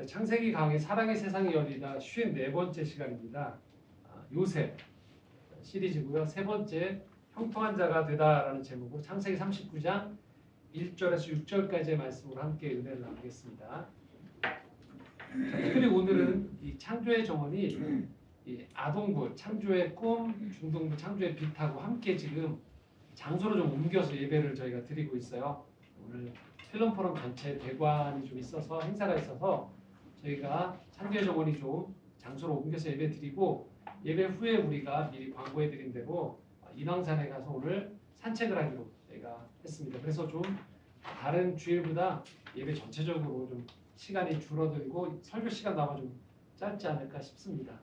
네, 창세기 강의 사랑의 세상이 열리다 54번째 시간입니다. 요셉 시리즈고요. 세 번째 형통한 자가 되다라는 제목으로 창세기 39장 1절에서 6절까지의 말씀으로 함께 은혜를 나누겠습니다. 특별히 오늘은 이 창조의 정원이 이 아동부, 창조의 꿈, 중동부, 창조의 빛하고 함께 지금 장소로 좀 옮겨서 예배를 저희가 드리고 있어요. 오늘 필름 포럼 전체 대관이 좀 있어서 행사가 있어서 저희가 창조의 정원이 좀 장소로 옮겨서 예배 드리고 예배 후에 우리가 미리 광고해 드린 대로 인왕산에 가서 오늘 산책을 하기로 저희가 했습니다. 그래서 좀 다른 주일보다 예배 전체적으로 좀 시간이 줄어들고 설교 시간 나와 좀 짧지 않을까 싶습니다.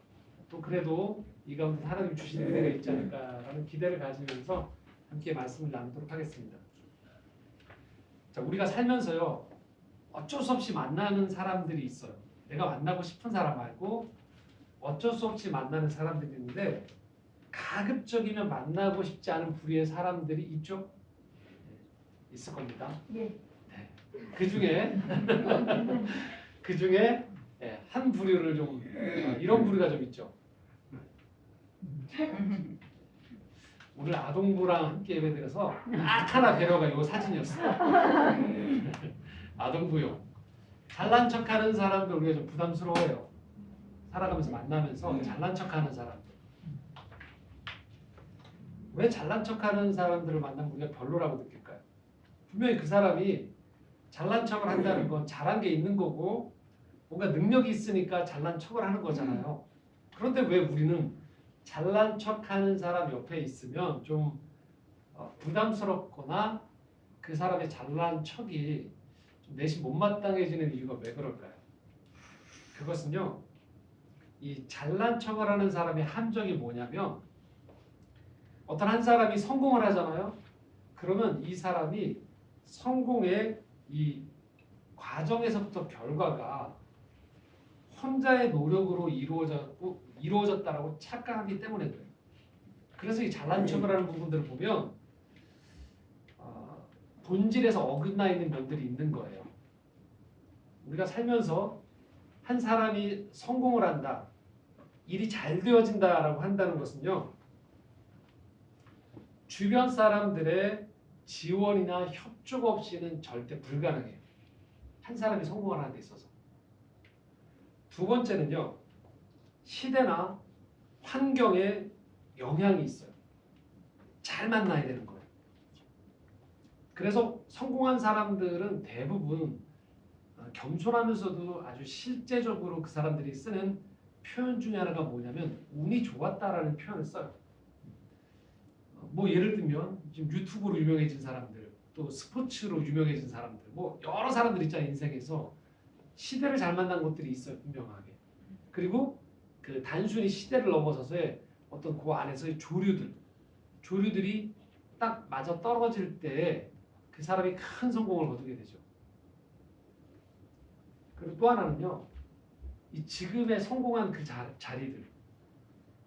또 그래도 이 가운데 하나님 주신 은혜가 있지 않을까라는 기대를 가지면서 함께 말씀을 나누도록 하겠습니다. 자, 우리가 살면서요 어쩔 수 없이 만나는 사람들이 있어요. 내가 만나고 싶은 사람 말고 어쩔 수 없이 만나는 사람들이 있는데 가급적이면 만나고 싶지 않은 부류의 사람들이 있죠? 있을 겁니다. 네. 그 중에 한 부류를 좀 이런 부류가 좀 있죠. 오늘 아동부랑 함께 예배드려서 딱 하나 배려가 이 사진이었어요. 아동부요. 잘난 척하는 사람들 우리가 좀 부담스러워요. 살아가면서 만나면서 잘난 척하는 사람들. 왜 잘난 척하는 사람들을 만나면 우리가 별로라고 느낄까요? 분명히 그 사람이 잘난 척을 한다는 건 잘한 게 있는 거고 뭔가 능력이 있으니까 잘난 척을 하는 거잖아요. 그런데 왜 우리는 잘난 척하는 사람 옆에 있으면 좀 부담스럽거나 그 사람의 잘난 척이 좀 내심 못마땅해지는 이유가 왜 그럴까요? 그것은요, 이 잘난 척을 하는 사람의 함정이 뭐냐면 어떤 한 사람이 성공을 하잖아요. 그러면 이 사람이 성공의 이 과정에서부터 결과가 혼자의 노력으로 이루어졌다라고 착각하기 때문에 그래요. 그래서 이 잘난 척을 하는 부분들을 보면 본질에서 어긋나 있는 면들이 있는 거예요. 우리가 살면서 한 사람이 성공을 한다, 일이 잘 되어진다라고 한다는 것은요, 주변 사람들의 지원이나 협조 없이는 절대 불가능해요. 한 사람이 성공을 하는 데 있어서. 두 번째는요, 시대나 환경에 영향이 있어요. 잘 만나야 되는 거예요. 그래서 성공한 사람들은 대부분 겸손하면서도 아주 실제적으로 그 사람들이 쓰는 표현 중에 하나가 뭐냐면 운이 좋았다라는 표현을 써요. 뭐 예를 들면 지금 유튜브로 유명해진 사람들, 또 스포츠로 유명해진 사람들, 뭐 여러 사람들 있잖아요. 인생에서 시대를 잘 만난 것들이 있어요. 분명하게. 그리고 그 단순히 시대를 넘어서서의 어떤 그 안에서의 조류들이 딱 맞아 떨어질 때 그 사람이 큰 성공을 거두게 되죠. 그리고 또 하나는요, 이 지금의 성공한 그 자리들,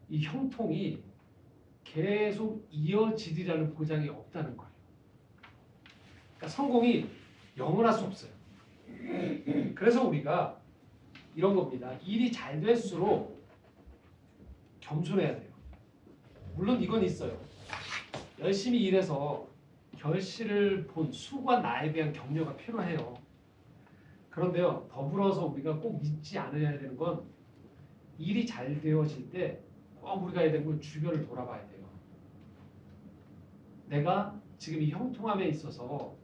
이 형통이 계속 이어지리라는 보장이 없다는 거예요. 그러니까 성공이 영원할 수 없어요. 그래서 우리가 이런 겁니다. 일이 잘 될수록 겸손해야 돼요. 물론 이건 있어요. 열심히 일해서 결실을 본 수고한 나에 대한 격려가 필요해요. 그런데요, 더불어서 우리가 꼭 잊지 않아야 되는 건 일이 잘 되어질 때 꼭 우리가 해야 되는 건 주변을 돌아봐야 돼요. 내가 지금 이 형통함에 있어서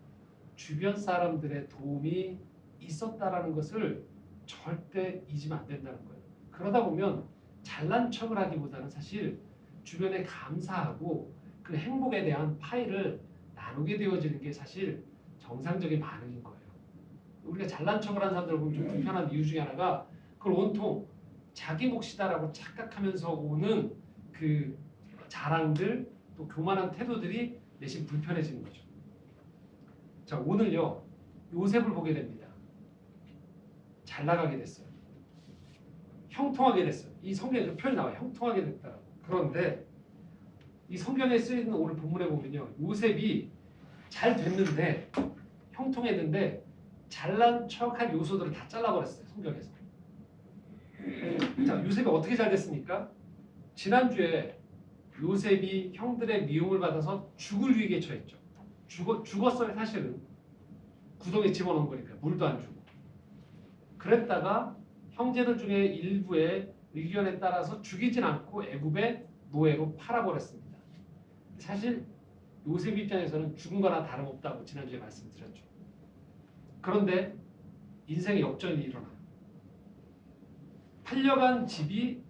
주변 사람들의 도움이 있었다라는 것을 절대 잊으면 안 된다는 거예요. 그러다 보면 잘난 척을 하기보다는 사실 주변에 감사하고 그 행복에 대한 파일을 나누게 되어지는 게 사실 정상적인 반응인 거예요. 우리가 잘난 척을 하는 사람들을 보면 좀 불편한 이유 중에 하나가 그걸 온통 자기 몫이다라고 착각하면서 오는 그 자랑들, 또 교만한 태도들이 내심 불편해지는 거죠. 자, 오늘요 요셉을 보게 됩니다. 잘 나가게 됐어요. 형통하게 됐어요. 이 성경에 그 표현이 나와요. 형통하게 됐다라고. 그런데 이 성경에 쓰이는 오늘 본문에 보면요, 요셉이 잘 됐는데, 형통했는데 잘난 척할 요소들을 다 잘라버렸어요. 성경에서. 자, 요셉이 어떻게 잘 됐습니까? 지난주에 요셉이 형들의 미움을 받아서 죽을 위기에 처했죠. 죽었어요, 사실은. 구덩이에 집어넣은 거니까 물도 안 주고. 그랬다가 형제들 중에 일부의 의견에 따라서 죽이진 않고 애굽의 노예로 팔아버렸습니다. 사실 요셉 입장에서는 죽은 거나 다름없다고 지난주에 말씀드렸죠. 그런데 인생의 역전이 일어나요. 팔려간 집이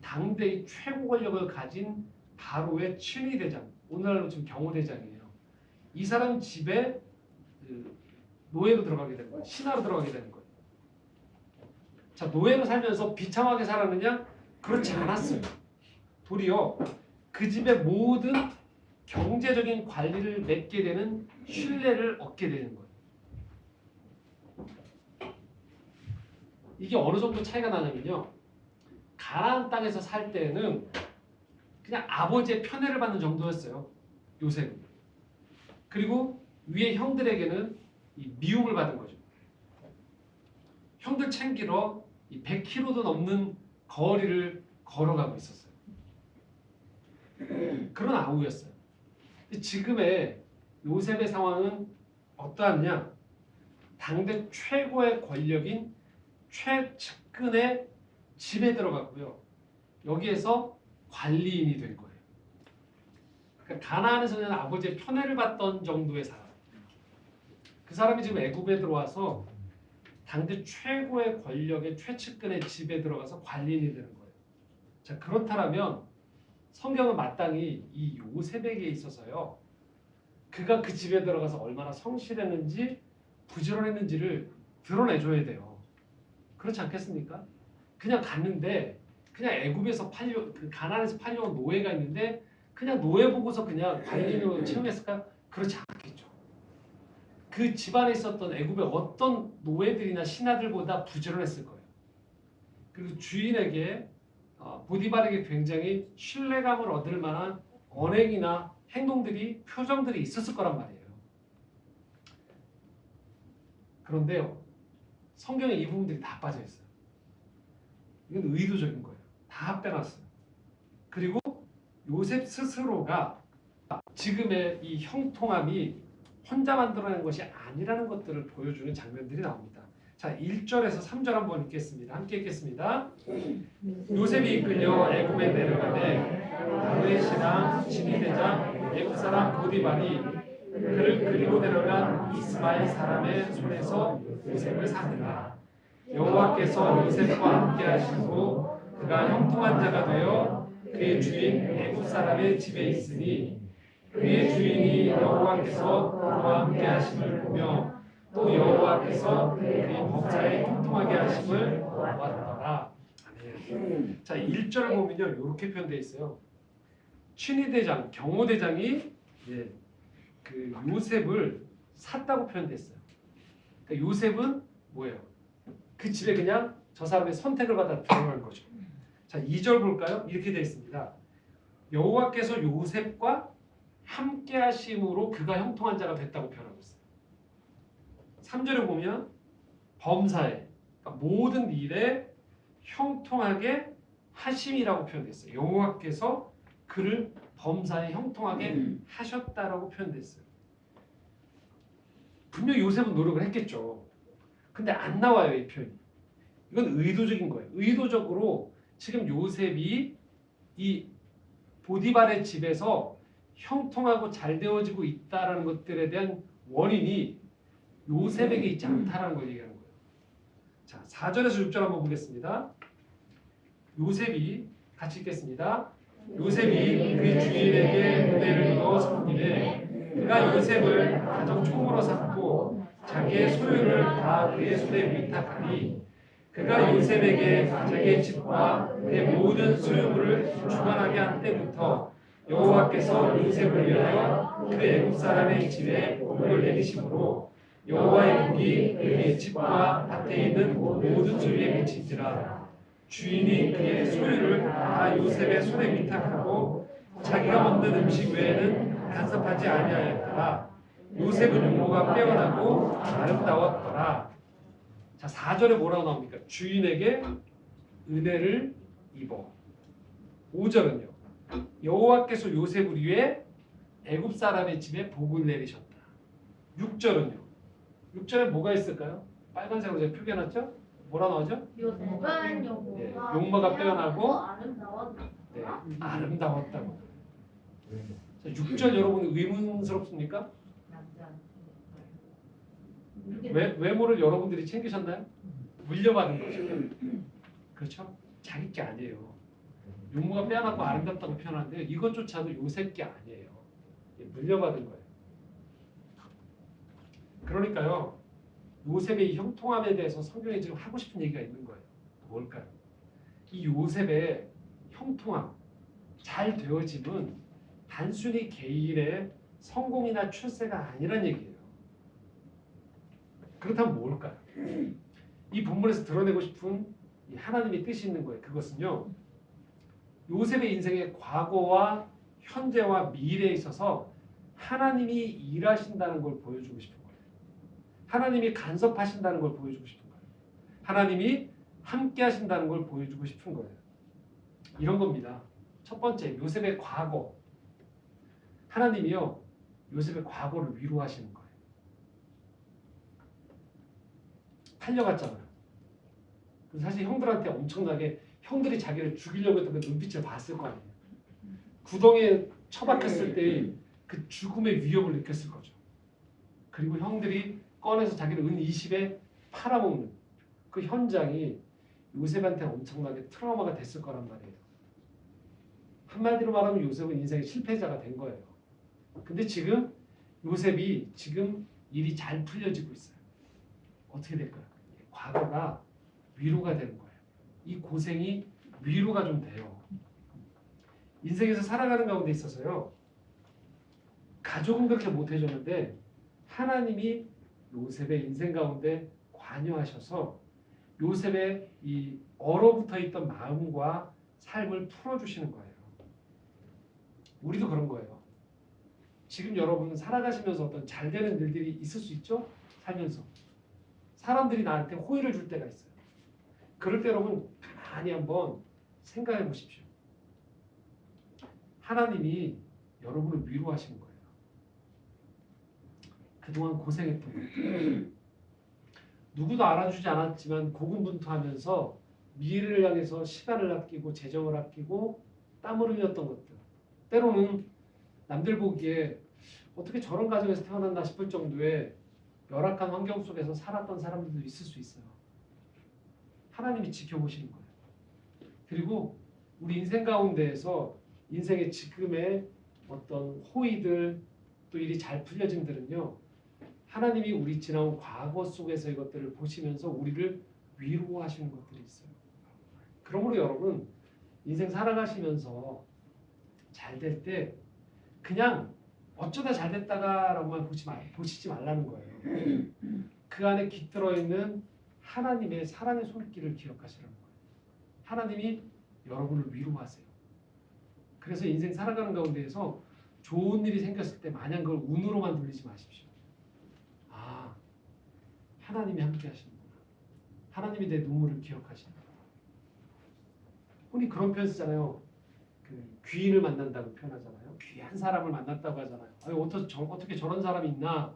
당대의 최고 권력을 가진 바로의 친위대장, 오늘날로 지금 경호대장이에요. 이 사람 집에 노예로 들어가게 되는 거예요. 신하로 들어가게 되는 거예요. 자, 노예로 살면서 비참하게 살았느냐? 그렇지 않았어요. 도리어 그 집의 모든 경제적인 관리를 맡게 되는 신뢰를 얻게 되는 거예요. 이게 어느 정도 차이가 나냐면요. 가나안 땅에서 살 때는 그냥 아버지의 편애를 받는 정도였어요. 요셉은. 그리고 위에 형들에게는 이 미움을 받은 거죠. 형들 챙기러 이 100km도 넘는 거리를 걸어가고 있었어요. 그런 아우였어요. 지금의 요셉의 상황은 어떠하냐? 당대 최고의 권력인 최측근의 집에 들어갔고요. 여기에서 관리인이 된 거예요. 그러니까 가나안에서는 아버지의 편애를 받던 정도의 사람. 그 사람이 지금 애굽에 들어와서 당대 최고의 권력의 최측근의 집에 들어가서 관리인이 되는 거예요. 자, 그렇다면 성경은 마땅히 이 요셉에게 있어서요. 그가 그 집에 들어가서 얼마나 성실했는지 부지런했는지를 드러내줘야 돼요. 그렇지 않겠습니까? 그냥 갔는데 그냥 애굽에서 그 가나안에서 팔려온 노예가 있는데 그냥 노예 보고서 그냥 관리인으로 채용했을까? 그렇지 않겠죠. 그 집안에 있었던 애굽의 어떤 노예들이나 신하들보다 부지런했을 거예요. 그리고 주인에게 보디발에게 굉장히 신뢰감을 얻을 만한 언행이나 행동들이 표정들이 있었을 거란 말이에요. 그런데요. 성경에 이 부분들이 다 빠져 있어요. 이건 의도적인 거예요. 다 빼놨어요. 그리고 요셉 스스로가 지금의 이 형통함이 혼자 만들어낸 것이 아니라는 것들을 보여주는 장면들이 나옵니다. 자, 1절에서 3절 한번 읽겠습니다. 함께 읽겠습니다. 요셉이 이끌려 애굽에 내려가되 바로의 신랑 친위대장 애굽 사람 보디발이 그를 그리고 데려간 이스마엘 사람의 손에서 요셉을 샀느라 여호와께서 요셉과 함께 하시고 그가 형통한 자가 되어 그의 주인 애굽 사람의 집에 있으니 그의 주인이 여호와께서 그와 함께 하심을 보며 또 여호와께서 그의 법사에 형통하게 하심을 보았더라. 아멘. 자, 1절을 보면요. 이렇게 표현되어 있어요. 친위대장, 경호대장이 그 요셉을 샀다고 표현됐어요. 그러니까 요셉은 뭐예요? 그 집에 그냥 저 사람의 선택을 받아 들어간 거죠. 자, 2절 볼까요? 이렇게 되어 있습니다. 여호와께서 요셉과 함께 하심으로 그가 형통한 자가 됐다고 표현하고 있어요. 3절에 보면 범사에 그러니까 모든 일에 형통하게 하심이라고 표현됐어요. 여호와께서 그를 범사에 형통하게 하셨다라고 표현됐어요. 분명히 요셉은 노력을 했겠죠. 근데 안 나와요, 이 표현이. 이건 의도적인 거예요. 의도적으로 지금 요셉이 이 보디발의 집에서 형통하고 잘 되어지고 있다라는 것들에 대한 원인이 요셉에게 있지 않다라는 걸 얘기하는 거예요. 자, 4절에서 6절 한번 보겠습니다. 요셉이 같이 읽겠습니다. 요셉이 그 주인에게 은혜를 입어 섬기되 그가 요셉을 가정 총으로 삼고 자기의 소유를 다 그의 손에 위탁하니 그가 요셉에게 자기의 집과 그의 모든 소유물을 주관하게 한 때부터 여호와께서 요셉을 위하여 그 애굽 사람의 집에 복을 내리심으로 여호와의 복이 그의 집과 밭에 있는 모든 소유에 미친지라. 주인이 그의 소유를 다 요셉의 손에 위탁하고 자기가 먹는 음식 외에는 간섭하지 아니하였더라. 요셉은 용모가 빼어나고 아름다웠더라. 자, 4절에 뭐라고 나옵니까? 주인에게 은혜를 입어. 5절은요. 여호와께서 요셉을 위해 애굽 사람의 집에 복을 내리셨다. 6절은요. 6절에 뭐가 있을까요? 빨간색으로 제가 표기해놨죠? 뭐라 나오죠? 요셉은 용모가 빼어나고 아름다웠다. 네, 아름다웠다고. 자, 6절 여러분 의문스럽습니까? 외모를 여러분들이 챙기셨나요? 물려받은 거죠. 그렇죠? 자기 게 아니에요. 용모가 빼어나고 아름답다고 표현하는데 이것조차도 요셉 게 아니에요. 물려받은 거예요. 그러니까요. 요셉의 이 형통함에 대해서 성경에 지금 하고 싶은 얘기가 있는 거예요. 뭘까요? 이 요셉의 형통함, 잘 되어짐은 단순히 개인의 성공이나 출세가 아니란 얘기예요. 그렇다면 뭘까요? 이 본문에서 드러내고 싶은 이 하나님의 뜻이 있는 거예요. 그것은요. 요셉의 인생의 과거와 현재와 미래에 있어서 하나님이 일하신다는 걸 보여주고 싶은 거예요. 하나님이 간섭하신다는 걸 보여주고 싶은 거예요. 하나님이 함께 하신다는 걸 보여주고 싶은 거예요. 이런 겁니다. 첫 번째, 요셉의 과거. 하나님이요. 요셉의 과거를 위로하시는 거예요. 팔려갔잖아요. 사실 형들한테 엄청나게 형들이 자기를 죽이려고 했던 그 눈빛을 봤을 거 아니에요. 구덩이에 처박혔을 때 그 죽음의 위협을 느꼈을 거죠. 그리고 형들이 꺼내서 자기를 은 20에 팔아먹는 그 현장이 요셉한테 엄청나게 트라우마가 됐을 거란 말이에요. 한마디로 말하면 요셉은 인생의 실패자가 된 거예요. 근데 지금 요셉이 지금 일이 잘 풀려지고 있어요. 어떻게 될까요? 과거가 위로가 되는 거예요. 이 고생이 위로가 좀 돼요. 인생에서 살아가는 가운데 있어서요. 가족은 그렇게 못해줬는데 하나님이 요셉의 인생 가운데 관여하셔서 요셉의 이 얼어붙어 있던 마음과 삶을 풀어주시는 거예요. 우리도 그런 거예요. 지금 여러분은 살아가시면서 어떤 잘 되는 일들이 있을 수 있죠? 살면서. 사람들이 나한테 호의를 줄 때가 있어요. 그럴 때 여러분 가만히 한번 생각해 보십시오. 하나님이 여러분을 위로하시는 거예요. 그동안 고생했던 것들. 누구도 알아주지 않았지만 고군분투하면서 미래를 향해서 시간을 아끼고 재정을 아끼고 땀을 흘렸던 것들. 때로는 남들 보기에 어떻게 저런 가정에서 태어났나 싶을 정도의 열악한 환경 속에서 살았던 사람들도 있을 수 있어요. 하나님이 지켜보시는 거예요. 그리고 우리 인생 가운데에서 인생의 지금의 어떤 호의들 또 일이 잘 풀려짐들은요. 하나님이 우리 지나온 과거 속에서 이것들을 보시면서 우리를 위로하시는 것들이 있어요. 그러므로 여러분 인생 살아가시면서 잘 될 때 그냥 어쩌다 잘 됐다가라고만 보시지 말라는 거예요. 그 안에 깃들어 있는 하나님의 사랑의 손길을 기억하시라는 거예요. 하나님이 여러분을 위로하세요. 그래서 인생 살아가는 가운데에서 좋은 일이 생겼을 때 마냥 그걸 운으로만 돌리지 마십시오. 아, 하나님이 함께 하시는구나. 하나님이 내 눈물을 기억하시는구나. 흔히 그런 표현 쓰잖아요. 그 귀인을 만난다고 표현하잖아요. 귀한 사람을 만났다고 하잖아요. 아니, 어떻게 저런 사람이 있나?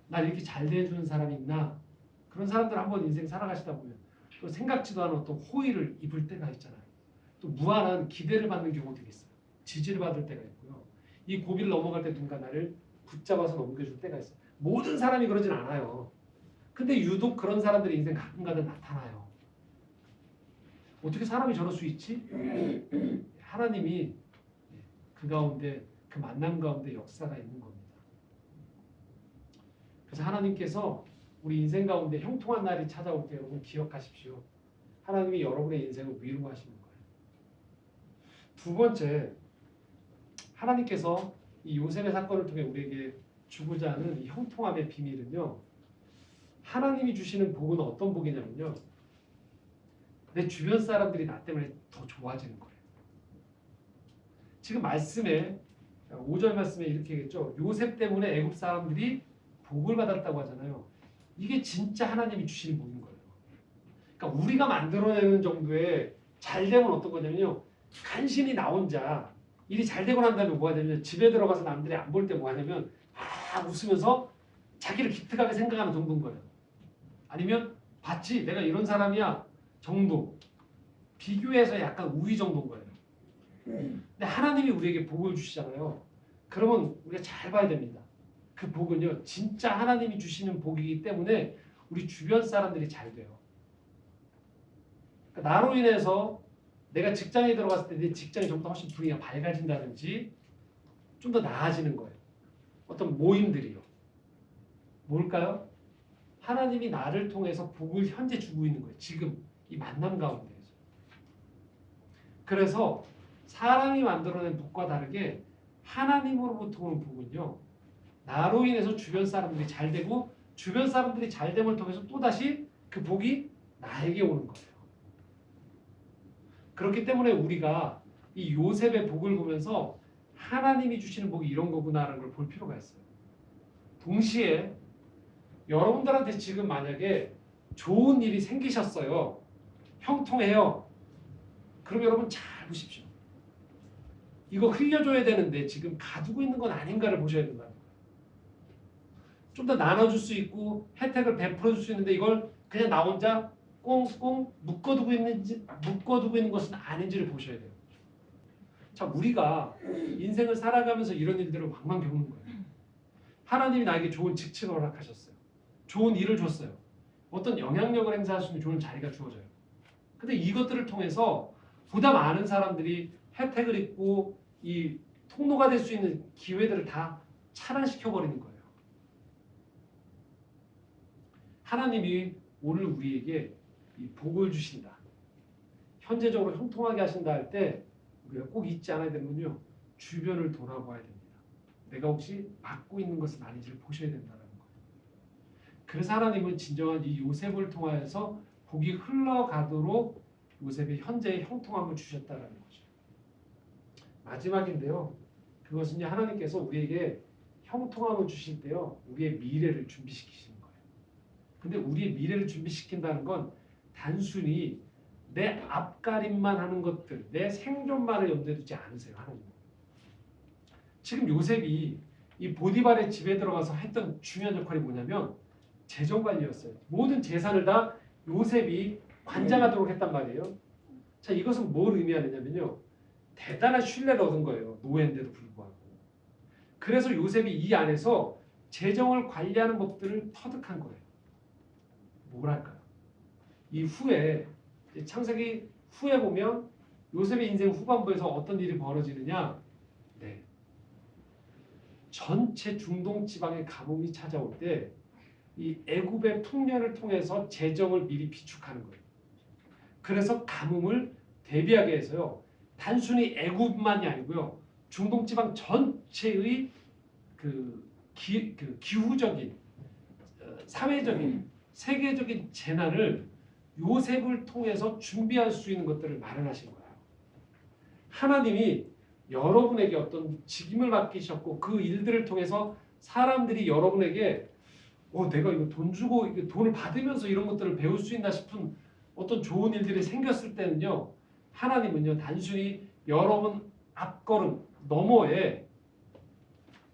날 이렇게 잘 대해주는 사람이 있나? 그런 사람들 한번 인생 살아가시다 보면 또 생각지도 않은 어떤 호의를 입을 때가 있잖아요. 또 무한한 기대를 받는 경우들이 있어요. 지지를 받을 때가 있고요. 이 고비를 넘어갈 때 누군가 나를 붙잡아서 넘겨줄 때가 있어요. 모든 사람이 그러진 않아요. 근데 유독 그런 사람들이 인생 가끔가다 나타나요. 어떻게 사람이 저럴 수 있지? 하나님이 그 가운데 그 만남 가운데 역사가 있는 겁니다. 그래서 하나님께서 우리 인생 가운데 형통한 날이 찾아올 때 여러분 기억하십시오. 하나님이 여러분의 인생을 위로하시는 거예요. 두 번째, 하나님께서 이 요셉의 사건을 통해 우리에게 주고자 하는 이 형통함의 비밀은요. 하나님이 주시는 복은 어떤 복이냐면요. 내 주변 사람들이 나 때문에 더 좋아지는 거예요. 지금 말씀에 5절 말씀에 이렇게 얘기했죠. 요셉 때문에 애굽 사람들이 복을 받았다고 하잖아요. 이게 진짜 하나님이 주시는 복인 거예요. 그러니까 우리가 만들어내는 정도의 잘 되면 어떤 거냐면요. 간신히 나 혼자 일이 잘 되고 난 다음에 뭐가 되냐면 집에 들어가서 남들이 안 볼 때 뭐 하냐면 웃으면서 자기를 기특하게 생각하는 정도인 거예요. 아니면 봤지? 내가 이런 사람이야 정도. 비교해서 약간 우위 정도인 거예요. 근데 하나님이 우리에게 복을 주시잖아요. 그러면 우리가 잘 봐야 됩니다. 그 복은요. 진짜 하나님이 주시는 복이기 때문에 우리 주변 사람들이 잘 돼요. 그러니까 나로 인해서 내가 직장에 들어갔을 때 내 직장이 좀 더 훨씬 분위기가 밝아진다든지 좀 더 나아지는 거예요. 어떤 모임들이요. 뭘까요? 하나님이 나를 통해서 복을 현재 주고 있는 거예요. 지금 이 만남 가운데에서. 그래서 사람이 만들어낸 복과 다르게 하나님으로부터 오는 복은요. 나로 인해서 주변 사람들이 잘 되고 주변 사람들이 잘 됨을 통해서 또다시 그 복이 나에게 오는 거예요. 그렇기 때문에 우리가 이 요셉의 복을 보면서 하나님이 주시는 복이 이런 거구나라는 걸 볼 필요가 있어요. 동시에 여러분들한테 지금 만약에 좋은 일이 생기셨어요. 형통해요. 그럼 여러분 잘 보십시오. 이거 흘려줘야 되는데 지금 가두고 있는 건 아닌가를 보셔야 된다는 거예요. 좀 더 나눠줄 수 있고 혜택을 베풀어줄 수 있는데 이걸 그냥 나 혼자 꽁꽁 묶어두고 있는 것은 아닌지를 보셔야 돼요. 자, 우리가 인생을 살아가면서 이런 일들을 왕왕 겪는 거예요. 하나님이 나에게 좋은 직책을 허락하셨어요. 좋은 일을 줬어요. 어떤 영향력을 행사할 수 있는 좋은 자리가 주어져요. 근데 이것들을 통해서 보다 많은 사람들이 혜택을 입고 이 통로가 될 수 있는 기회들을 다 차단시켜버리는 거예요. 하나님이 오늘 우리에게 이 복을 주신다. 현재적으로 형통하게 하신다 할 때 우리가 꼭 잊지 않아야 되는 건요. 주변을 돌아봐야 됩니다. 내가 혹시 막고 있는 것은 아닌지를 보셔야 된다는 거예요. 그래서 하나님은 진정한 이 요셉을 통하여서 복이 흘러가도록 요셉의 현재의 형통함을 주셨다는 거죠. 마지막인데요. 그것은 하나님께서 우리에게 형통함을 주실 때요. 우리의 미래를 준비시키시는 거예요. 근데 우리의 미래를 준비시킨다는 건 단순히 내 앞가림만 하는 것들, 내 생존만을 염두에 두지 않으세요. 하나님은. 지금 요셉이 이 보디발의 집에 들어가서 했던 중요한 역할이 뭐냐면 재정관리였어요. 모든 재산을 다 요셉이 관장하도록 했단 말이에요. 자, 이것은 뭘 의미하느냐면요. 대단한 신뢰를 얻은 거예요. 노예인데도 불구하고. 그래서 요셉이 이 안에서 재정을 관리하는 법들을 터득한 거예요. 뭐랄까요? 이 후에 창세기 후에 보면 요셉의 인생 후반부에서 어떤 일이 벌어지느냐? 네. 전체 중동 지방의 가뭄이 찾아올 때 이 애굽의 풍년을 통해서 재정을 미리 비축하는 거예요. 그래서 가뭄을 대비하게 해서요. 단순히 애굽만이 아니고요. 중동 지방 전체의 기후적인, 사회적인, 세계적인 재난을 요셉을 통해서 준비할 수 있는 것들을 마련하신 거예요. 하나님이 여러분에게 어떤 직임을 맡기셨고 그 일들을 통해서 사람들이 여러분에게 내가 이거 돈 주고 돈을 받으면서 이런 것들을 배울 수 있나 싶은 어떤 좋은 일들이 생겼을 때는요. 하나님은요. 단순히 여러분 앞걸음 너머에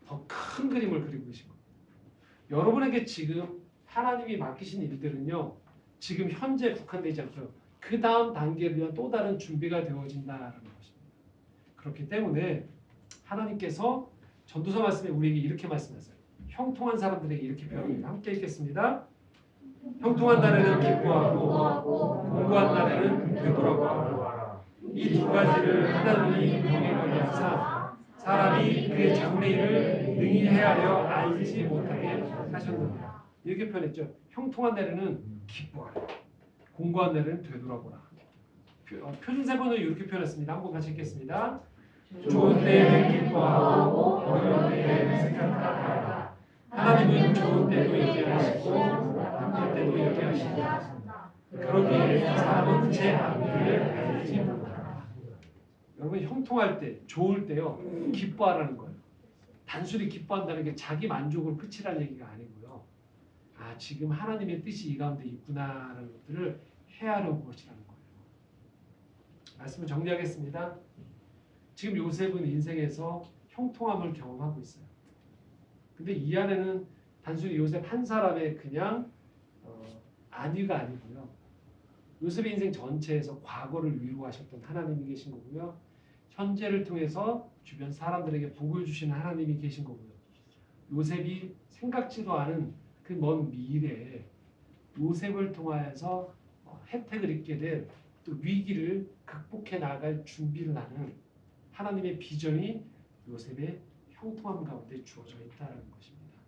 더 큰 그림을 그리고 계신 거예요. 여러분에게 지금 하나님이 맡기신 일들은요. 지금 현재 국한되지 않고요. 그 다음 단계를 위한 또 다른 준비가 되어진다는 것입니다. 그렇기 때문에 하나님께서 전도서 말씀에 우리에게 이렇게 말씀하세요. 형통한 사람들에게 이렇게 배웁니다. 함께 읽겠습니다. 형통한 날에는 기뻐하고 공고한 날에는 되돌아보라. 이 두 가지를 하나님이 병행하게 하사 사람이 그의 장래일을 능히 헤아려 알지 못하게 하셨느니라. 이렇게 표현했죠. 형통한 날에는 기뻐하라. 공고한 날에는 되돌아보라. 표준세번호 이렇게 표현했습니다. 한번 같이 읽겠습니다. 좋은 때에는 기뻐하고 어려운 때에는 생각하라. 하나님은 좋은 때도 있게 하시고 나쁜 때도 있게 하신다. 그러기에 사람은 제 앞길을 알지 못한다. 여러분 형통할 때, 좋을 때요 기뻐하라는 거예요. 단순히 기뻐한다는 게 자기 만족을 끝이라는 얘기가 아니고요. 지금 하나님의 뜻이 이 가운데 있구나라는 것들을 헤아려 보시라는 거예요. 말씀을 정리하겠습니다. 지금 요셉은 인생에서 형통함을 경험하고 있어요. 근데 이 안에는 단순히 요셉 한 사람의 그냥 안위가 아니고요. 요셉의 인생 전체에서 과거를 위로하셨던 하나님이 계신 거고요. 현재를 통해서 주변 사람들에게 복을 주시는 하나님이 계신 거고요. 요셉이 생각지도 않은 그 먼 미래에 요셉을 통하여서 혜택을 입게 된 또 위기를 극복해 나갈 준비를 하는 하나님의 비전이 요셉의 형통함 가운데 주어져 있다는 것입니다.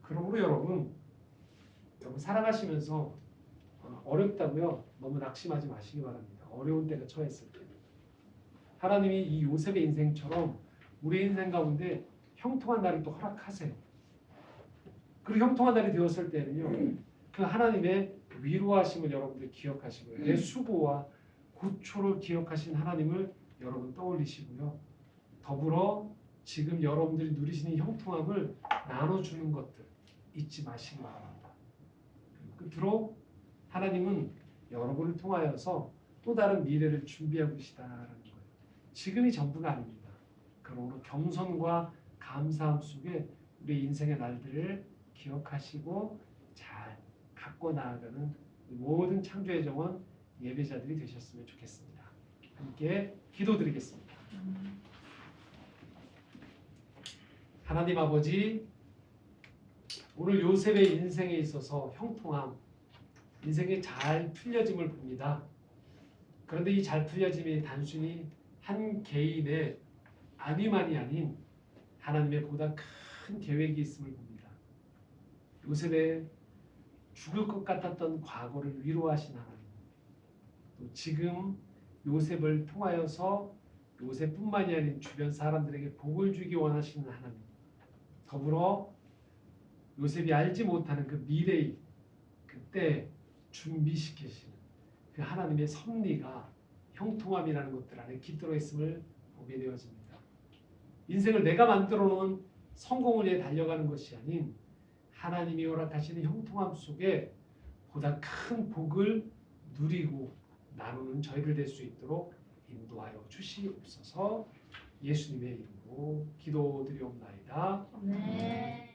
그러므로 여러분 살아가시면서 어렵다고요? 너무 낙심하지 마시기 바랍니다. 어려운 때가 처했을 때 하나님이 이 요셉의 인생처럼 우리 인생 가운데 형통한 날을 또 허락하세요. 그리고 형통한 날이 되었을 때는요, 그 하나님의 위로하심을 여러분들 기억하시고요, 내 수고와 고초를 기억하신 하나님을 여러분 떠올리시고요, 더불어 지금 여러분들이 누리시는 형통함을 나눠주는 것들 잊지 마시기 바랍니다. 끝으로 하나님은 여러분을 통하여서 또 다른 미래를 준비하고 계시다라는 거예요. 지금이 전부가 아닙니다. 그러므로 겸손과 감사함 속에 우리 인생의 날들을 기억하시고 잘 갖고 나아가는 모든 창조의 정원 예배자들이 되셨으면 좋겠습니다. 함께 기도드리겠습니다. 하나님 아버지, 오늘 요셉의 인생에 있어서 형통함, 인생이 잘 풀려짐을 봅니다. 그런데 이 잘 풀려짐이 단순히 한 개인의 안위만이 아닌 하나님의 보다 큰 계획이 있음을 봅니다. 요셉의 죽을 것 같았던 과거를 위로하신 하나님, 또 지금 요셉을 통하여서 요셉뿐만이 아닌 주변 사람들에게 복을 주기 원하시는 하나님, 더불어 요셉이 알지 못하는 그 미래의 그때 준비시키시는 그 하나님의 섭리가 형통함이라는 것들 안에 깃들어 있음을 보게 되어집니다. 인생을 내가 만들어 놓은 성공을 위해 달려가는 것이 아닌 하나님이 허락하시는 형통함 속에 보다 큰 복을 누리고 나누는 저희들 될 수 있도록 인도하여 주시옵소서. 예수님의 이름으로 기도드리옵나이다. 네.